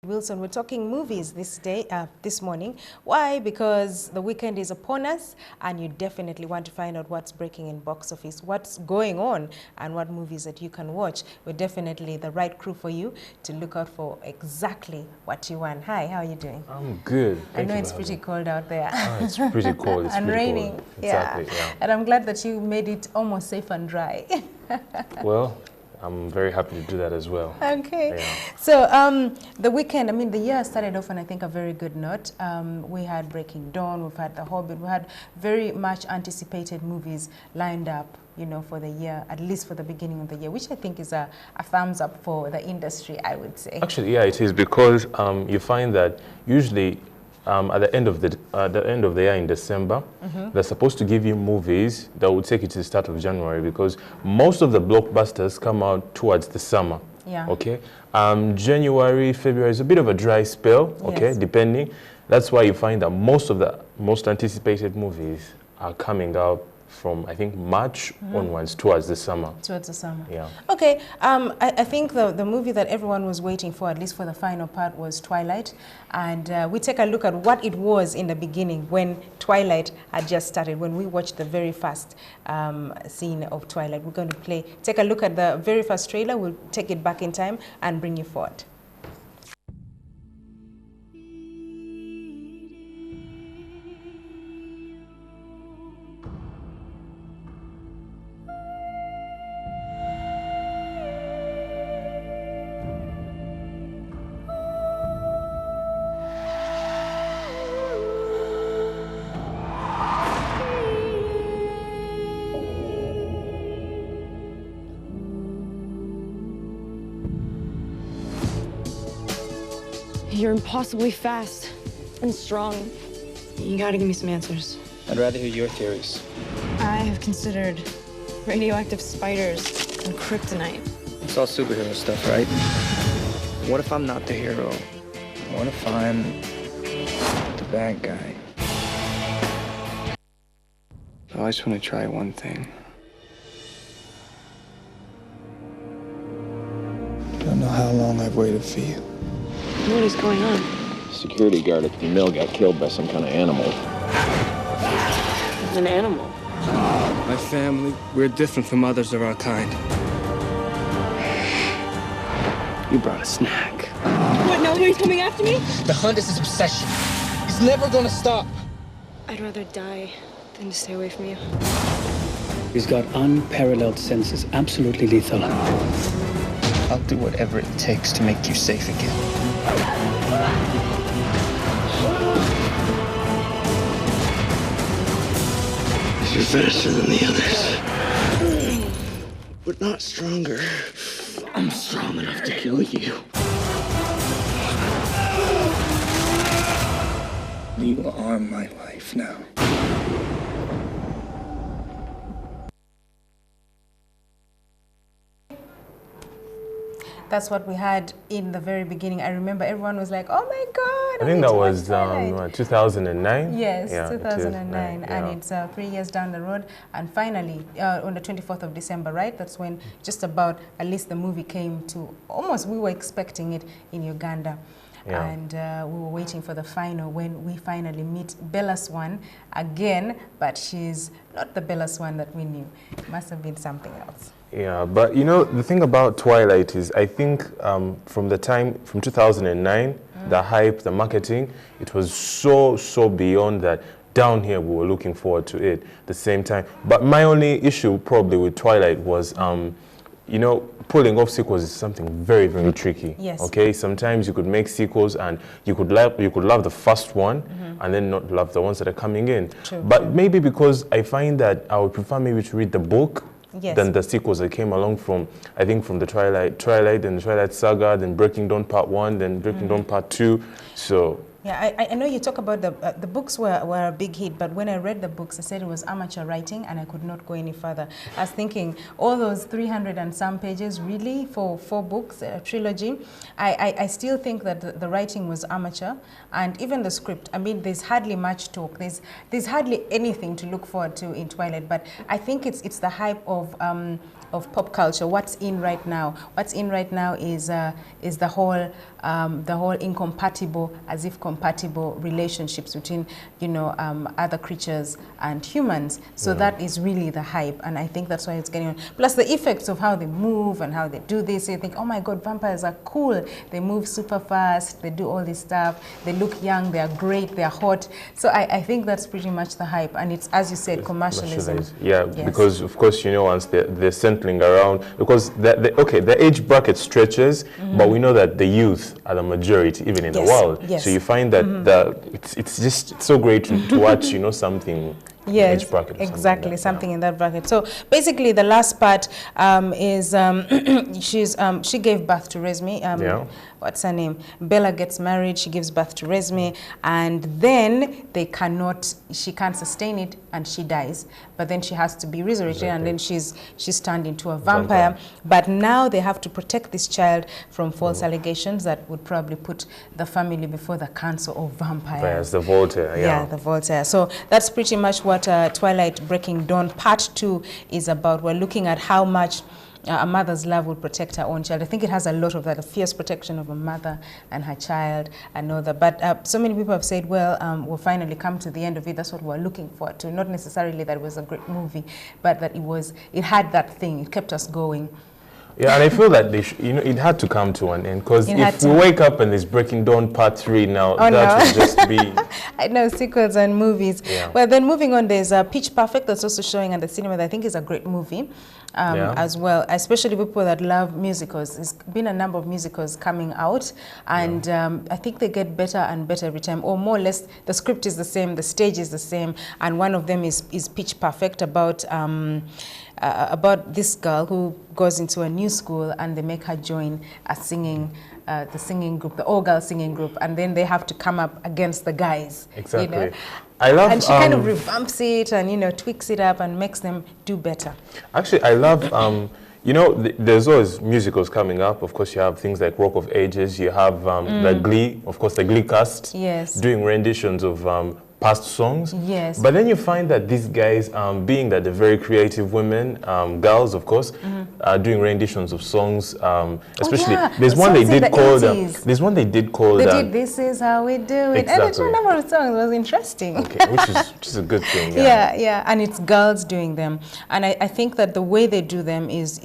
Wilson, we're talking movies this morning. Why? Because the weekend is upon us and you definitely want to find out what's breaking in box office, what's going on and what movies that you can watch. We're definitely the right crew for you to look out for exactly what you want. Hi, how are you doing? I'm good. I know it's pretty cold out there. Oh, it's pretty cold. It's and pretty raining. Cold. Exactly, yeah. And I'm glad that you made it almost safe and dry. Well, I'm very happy to do that as well. Okay. Yeah. So the weekend, I mean, the year started off on, I think, a very good note. We had Breaking Dawn, we've had The Hobbit, we had very much anticipated movies lined up, you know, for the year, at least for the beginning of the year, which I think is a thumbs up for the industry, I would say. Actually, yeah, it is, because you find that usually at the end of the year in December, they're supposed to give you movies that will take you to the start of January, because most of the blockbusters come out towards the summer. Yeah. Okay. January, February is a bit of a dry spell. Okay, yes. Depending. That's why you find that most of the most anticipated movies are coming out from, I think, March onwards towards the summer. Towards the summer. Yeah. Okay. I think the movie that everyone was waiting for, at least for the final part, was Twilight. And we take a look at what it was in the beginning when Twilight had just started, when we watched the very first scene of Twilight. We're going to take a look at the very first trailer. We'll take it back in time and bring you forward. You're impossibly fast and strong. You gotta give me some answers. I'd rather hear your theories. I have considered radioactive spiders and kryptonite. It's all superhero stuff, right? What if I'm not the hero? What if I'm the bad guy? I always want to try one thing. Don't know how long I've waited for you. What is going on? Security guard at the mill got killed by some kind of animal. An animal? My family, we're different from others of our kind. You brought a snack. What, nobody's coming after me? The hunt is his obsession. He's never gonna stop. I'd rather die than to stay away from you. He's got unparalleled senses, absolutely lethal. I'll do whatever it takes to make you safe again. You're faster than the others, but not stronger. I'm strong enough to kill you. You are my life now. That's what we had in the very beginning. I remember everyone was like, oh my God. I think that was 2009? Yes, yeah, 2009. Yeah. And it's 3 years down the road. And finally, on the 24th of December, right? That's when just about, at least the movie came to almost, we were expecting it in Uganda. Yeah. And we were waiting for the final when we finally meet Bella Swan again, but she's not the Bella Swan that we knew. It must have been something else. Yeah, but you know, the thing about Twilight is, I think from 2009, the hype, the marketing, it was so beyond that. Down here, we were looking forward to it at the same time. But my only issue probably with Twilight was, you know, pulling off sequels is something very tricky. Yes. Okay, sometimes you could make sequels and you could love the first one and then not love the ones that are coming in. True, but maybe because I find that I would prefer maybe to read the book. Yes. Than the sequels that came along from, I think, from the Twilight and the Twilight Saga, then Breaking Dawn Part 1, then Breaking Dawn Part 2. So yeah, I know you talk about the books were a big hit, but when I read the books, I said it was amateur writing and I could not go any further. I was thinking, all those 300 and some pages, really, for 4 books, a trilogy? I still think that the writing was amateur, and even the script, I mean, there's hardly much talk. There's hardly anything to look forward to in Twilight, but I think it's the hype of pop culture. What's in right now? What's in right now is the whole incompatible, as if compatible relationships between, you know, other creatures and humans. So that is really the hype, and I think that's why it's getting on. Plus the effects of how they move and how they do this. You think, oh my God, vampires are cool. They move super fast. They do all this stuff. They look young. They are great. They are hot. So I think that's pretty much the hype, and it's, as you said, commercialism. Yeah, yes. Because of course, you know, once they're settling around, because the age bracket stretches, but we know that the youth are the majority even in the world. Yes. So you find that it's so great to watch, you know, something. Yes, age bracket exactly, like something in that bracket. So basically, the last part is she gave birth to Resmi. What's her name? Bella gets married. She gives birth to Resmi, and then she can't sustain it, and she dies. But then she has to be resurrected, and then she's turned into a vampire. But now they have to protect this child from false allegations that would probably put the family before the council of vampires. The Voltaire. Yeah, the Voltaire. So that's pretty much what Twilight Breaking Dawn Part 2 is about. We're looking at how much a mother's love will protect her own child. I think it has a lot of that, a fierce protection of a mother and her child and all that. But so many people have said, well, we'll finally come to the end of it. That's what we're looking forward to. Not necessarily that it was a great movie, but that it had that thing. It kept us going. Yeah, and I feel that it had to come to an end, because if we wake up and there's Breaking Dawn Part 3 now, that would just be... I know, sequels and movies. Yeah. Well, then moving on, there's Pitch Perfect that's also showing at the cinema that I think is a great movie as well, especially people that love musicals. There's been a number of musicals coming out, and I think they get better and better every time, or more or less the script is the same, the stage is the same, and one of them is Pitch Perfect, about this girl who goes into a new school, and they make her join a the singing group, the all-girl singing group, and then they have to come up against the guys. Exactly. You know? I love, and she kind of revamps it and, you know, tweaks it up and makes them do better. Actually, I love, you know, there's always musicals coming up. Of course, you have things like Rock of Ages. You have the Glee, of course, the Glee cast. Yes. Doing renditions of past songs. Yes. But then you find that these guys, being that they're very creative women, girls, of course, are doing renditions of songs. Especially, there's one they did called. There's one they did called. They did "This Is How We Do It." Exactly. And the number of songs was interesting. Okay, which is a good thing. Yeah, and it's girls doing them, and I think that the way they do them is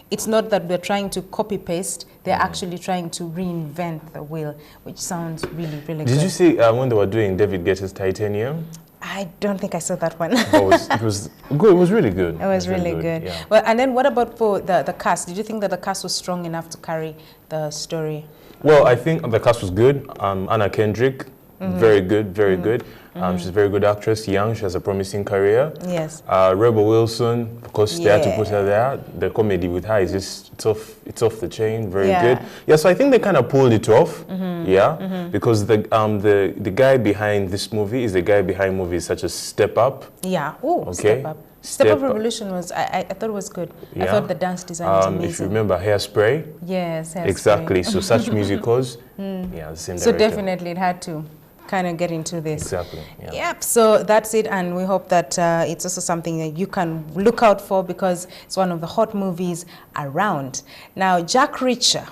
it's not that they're trying to copy paste. They're actually trying to reinvent the wheel, which sounds really, really good. Did you see when they were doing David Guetta's Titanium? I don't think I saw that one. It was good. It was really good. It was really good. Yeah. Well, and then what about for the cast? Did you think that the cast was strong enough to carry the story? Well, I think the cast was good. Anna Kendrick, very good, very good. She's a very good actress, young, she has a promising career. Yes. Rebel Wilson, of course, they had to put her there. The comedy with her is just, it's off the chain, very good. Yeah, so I think they kind of pulled it off, because the guy behind this movie is the guy behind movies such as Step Up. Yeah, Step Up. Step Up Revolution was, I thought it was good. I thought the dance design was amazing. If you remember Hairspray. Yes, Hairspray. Exactly, so such musicals, the same director. So definitely it had to kind of get into this. Exactly. Yeah. Yep. So that's it, and we hope that it's also something that you can look out for, because it's one of the hot movies around. Now, Jack Reacher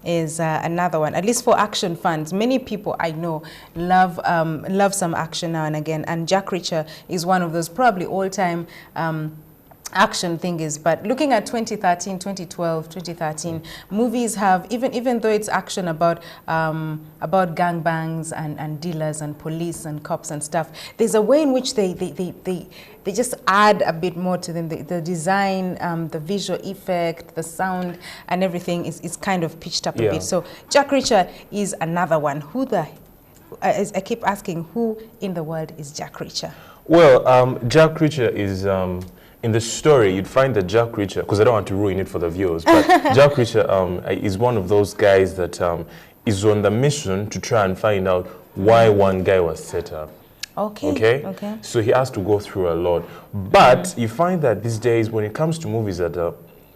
is another one, at least for action fans. Many people I know love some action now and again, and Jack Reacher is one of those probably all-time action thing is. But looking at 2013, 2012, 2013, movies have, even though it's action about gangbangs and dealers and police and cops and stuff, there's a way in which they just add a bit more to them. The design, the visual effect, the sound, and everything is kind of pitched up a bit. So Jack Reacher is another one. I keep asking, who in the world is Jack Reacher? Well, Jack Reacher is... in the story, you'd find that Jack Reacher, because I don't want to ruin it for the viewers, but Jack Reacher is one of those guys that is on the mission to try and find out why one guy was set up. Okay. So he has to go through a lot. But you find that these days, when it comes to movies that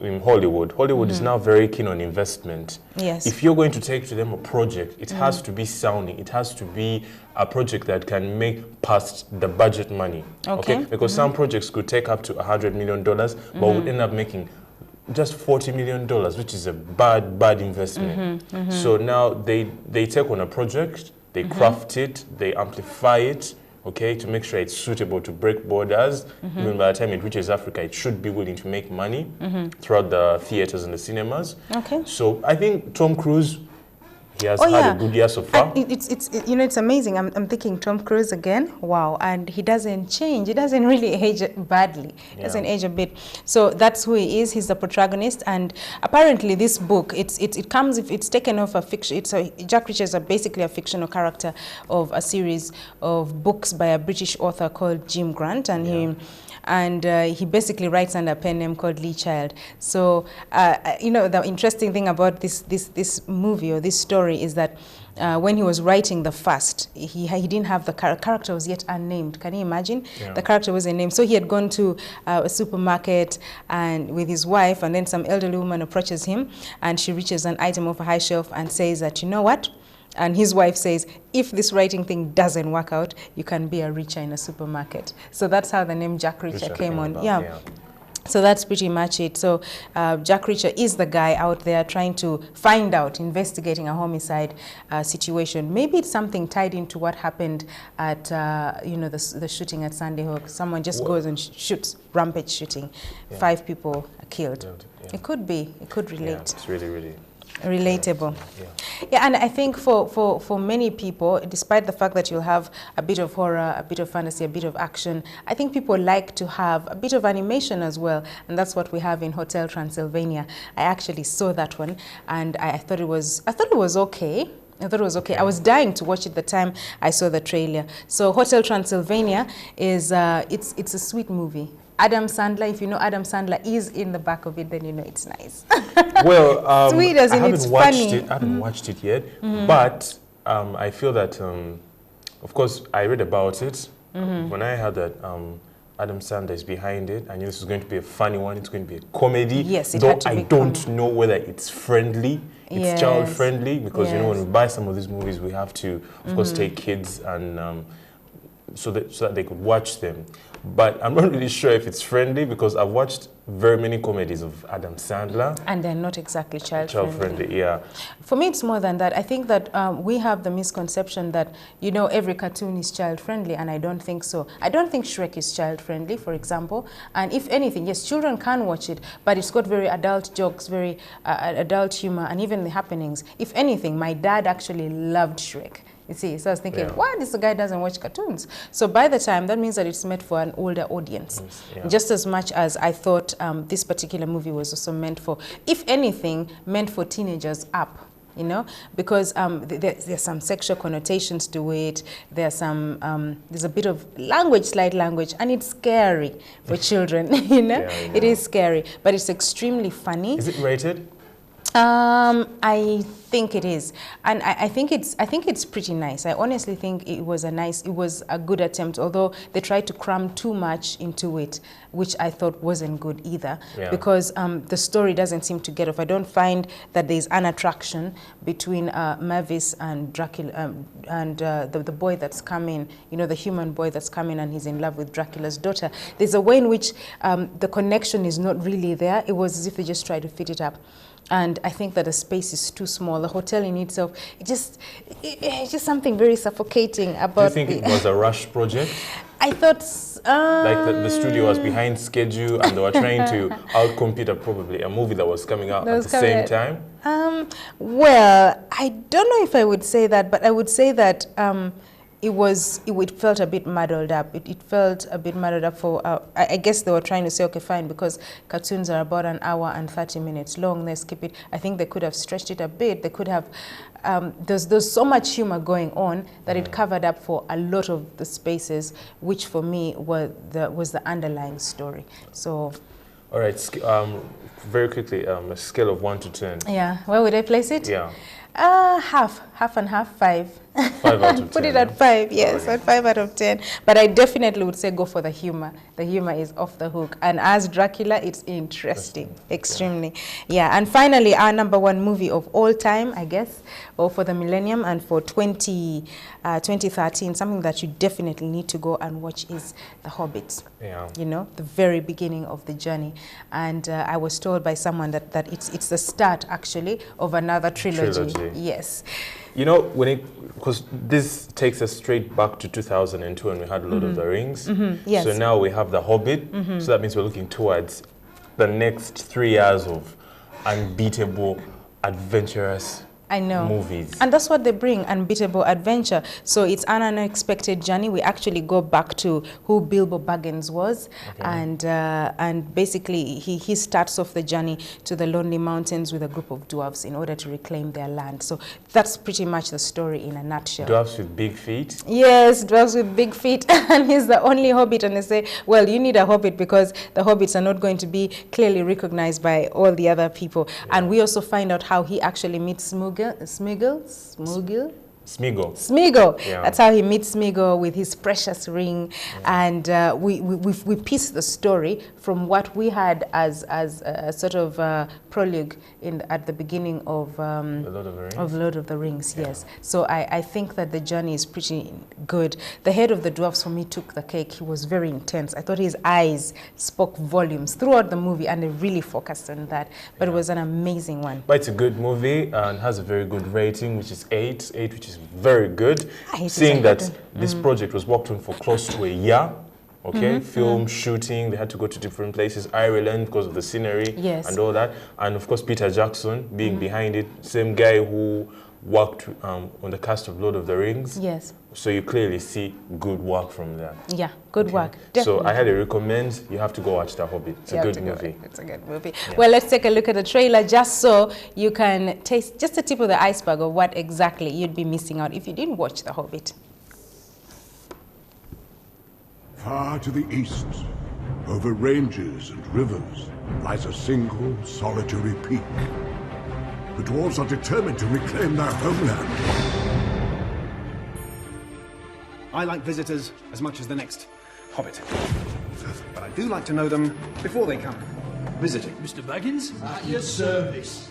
in Hollywood is now very keen on investment. Yes. If you're going to take to them a project, it has to be sounding. It has to be a project that can make past the budget money. Okay. Because some projects could take up to $100 million, but would end up making just $40 million, which is a bad investment. So now they take on a project, they craft it, they amplify it, okay, to make sure it's suitable to break borders. Even by the time it reaches Africa, it should be willing to make money throughout the theaters and the cinemas. Okay. So I think Tom Cruise, he has had a good year so far. You know, it's amazing. I'm thinking Tom Cruise again. Wow, and he doesn't change. He doesn't really age badly. He doesn't age a bit. So that's who he is. He's the protagonist, and apparently this book, it's taken off a fiction. Jack Reacher is basically a fictional character of a series of books by a British author called Jim Grant, and he basically writes under a pen name called Lee Child. So, you know, the interesting thing about this movie or this story is that when he was writing the first, he didn't have the character was yet unnamed. Can you imagine? Yeah. The character wasn't named. So he had gone to a supermarket and with his wife, and then some elderly woman approaches him, and she reaches an item off a high shelf and says that, you know what? And his wife says, if this writing thing doesn't work out, you can be a Reacher in a supermarket. So that's how the name Jack Reacher came on. Yeah. So that's pretty much it. So Jack Reacher is the guy out there trying to find out, investigating a homicide situation. Maybe it's something tied into what happened at, you know, the shooting at Sandy Hook. Someone just goes and shoots, rampage shooting. 5 people are killed. It could be. It could relate. Yeah, it's really relatable. Yeah, and I think for many people, despite the fact that you'll have a bit of horror, a bit of fantasy, a bit of action, I think people like to have a bit of animation as well, and that's what we have in Hotel Transylvania. I actually saw that one, and I thought it was okay. I was dying to watch it the time I saw the trailer. So Hotel Transylvania is it's a sweet movie. Adam Sandler, if you know Adam Sandler is in the back of it, then you know it's nice. Well, sweet as in it's funny. I haven't watched it yet, but I feel that, of course, I read about it. When I heard that Adam Sandler is behind it, I knew this was going to be a funny one. It's going to be a comedy. Yes, it though had to be I don't know whether it's friendly. It's child friendly, because you know, when we buy some of these movies, we have to, of course, take kids and so that they could watch them. But I'm not really sure if it's friendly, because I've watched very many comedies of Adam Sandler. And they're not exactly child-friendly. Yeah. For me, it's more than that. I think that we have the misconception that, you know, every cartoon is child-friendly, and I don't think so. I don't think Shrek is child-friendly, for example. And if anything, yes, children can watch it, but it's got very adult jokes, very adult humor, and even the happenings. If anything, my dad actually loved Shrek. You see, so I was thinking, why this guy doesn't watch cartoons? So by the time, that means that it's meant for an older audience. Just as much as I thought this particular movie was also meant for, if anything, meant for teenagers up. You know, because there's some sexual connotations to it. There's a bit of slight language, and it's scary for children. You know, it is scary, but it's extremely funny. Is it rated? I think it is, and I think it's pretty nice. I honestly think it was a good attempt, although they tried to cram too much into it, which I thought wasn't good either, because the story doesn't seem to get off. I don't find that there's an attraction between Mavis and Dracula and the boy that's coming, you know, the human boy that's coming, and he's in love with Dracula's daughter. There's a way in which the connection is not really there. It was as if they just tried to fit it up. And I think that the space is too small. The hotel in itself, it's just something very suffocating about. Do you think it was a rush project? I thought like the studio was behind schedule, and they were trying to outcompete probably a movie that was coming out at the same time. Well, I don't know if I would say that, but I would say that it felt a bit muddled up. It felt a bit muddled up for, I guess they were trying to say, okay, fine, because cartoons are about an hour and 30 minutes long, let's keep it. I think they could have stretched it a bit. They could have, there's so much humor going on that it covered up for a lot of the spaces, which for me was the underlying story. So. All right, very quickly, a scale of 1 to 10. Yeah, where would I place it? Yeah. Half and half, 5. 5 out of 10. Put it at 5, yes, at 5 out of 10. But I definitely would say go for the humor. The humor is off the hook. And as Dracula, it's interesting, extremely. Yeah, and finally, our #1 movie of all time, I guess, or for the millennium and for 2013, something that you definitely need to go and watch is The Hobbit. Yeah. You know, the very beginning of the journey. And I was told by someone that it's the start, actually, of another trilogy. Yes. You know, because this takes us straight back to 2002 when we had Lord of the Rings. Yes. So now we have The Hobbit. So that means we're looking towards the next 3 years of unbeatable, adventurous I know. movies. And that's what they bring, unbeatable adventure. So it's an unexpected journey. We actually go back to who Bilbo Baggins was. And basically he starts off the journey to the Lonely Mountains with a group of dwarves in order to reclaim their land. So that's pretty much the story in a nutshell. Dwarves with big feet? Yes, dwarves with big feet. And he's the only hobbit. And they say, well, you need a hobbit because the hobbits are not going to be clearly recognized by all the other people. Yeah. And we also find out how he actually meets Smeagol. Yeah. That's how he meets Smeagol with his precious ring. And we piece the story from what we had as a sort of prologue at the beginning of Lord of the Rings. Yes. So I think that the journey is pretty good. The head of the dwarfs for me took the cake. He was very intense. I thought his eyes spoke volumes throughout the movie, and they really focused on that. But it was an amazing one. But it's a good movie and has a very good rating, which is 8, which is very good. Seeing that this project was worked on for close to a year. Okay, film shooting, they had to go to different places, Ireland because of the scenery and all that. And of course, Peter Jackson being behind it, same guy who worked on the cast of Lord of the Rings. Yes. So you clearly see good work from there. Yeah, good work. Definitely. So I highly recommend you have to go watch The Hobbit. It's a good movie. It's a good movie. Yeah. Well, let's take a look at the trailer just so you can taste just the tip of the iceberg of what exactly you'd be missing out if you didn't watch The Hobbit. Far to the east, over ranges and rivers, lies a single solitary peak. The dwarves are determined to reclaim their homeland. I like visitors as much as the next hobbit. But I do like to know them before they come visiting. Mr. Baggins? At your service.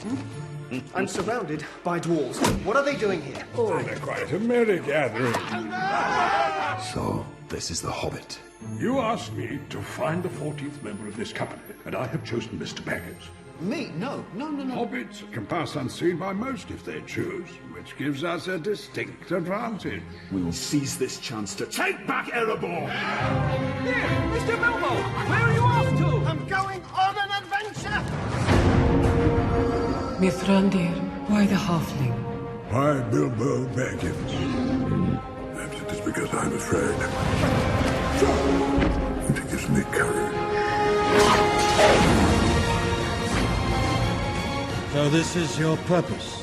I'm surrounded by dwarves. What are they doing here? Oh, they're quite a merry gathering. So, this is the Hobbit. You asked me to find the 14th member of this company, and I have chosen Mr. Baggins. Me? No. Hobbits can pass unseen by most if they choose, which gives us a distinct advantage. We will seize this chance to take back Erebor! Here, Mr. Bilbo! Where are you off to? I'm going on an adventure! Mithrandir, why the halfling? Why Bilbo Baggins? Perhaps it is because I'm afraid. And it gives me courage. So this is your purpose,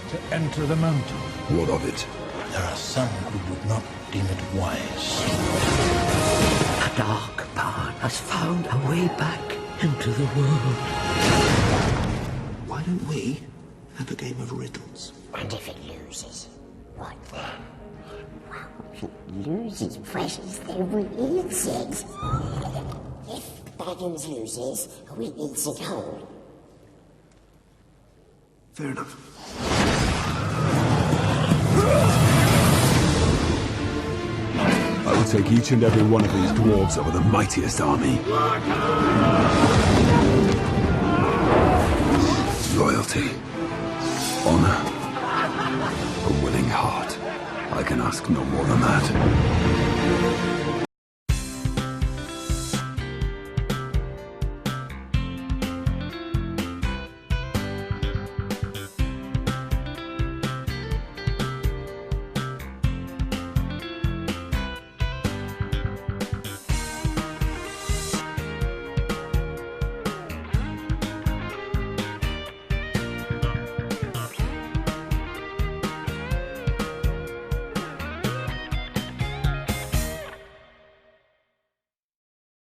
to enter the mountain? What of it? There are some who would not deem it wise. A dark path has found a way back into the world. Why don't we have a game of riddles? And if it loses, what then? Well, if it loses precious, then we eat it. If Baggins loses, we eat it whole. Fair enough. I will take each and every one of these dwarves over the mightiest army. Loyalty, honor, a willing heart. I can ask no more than that.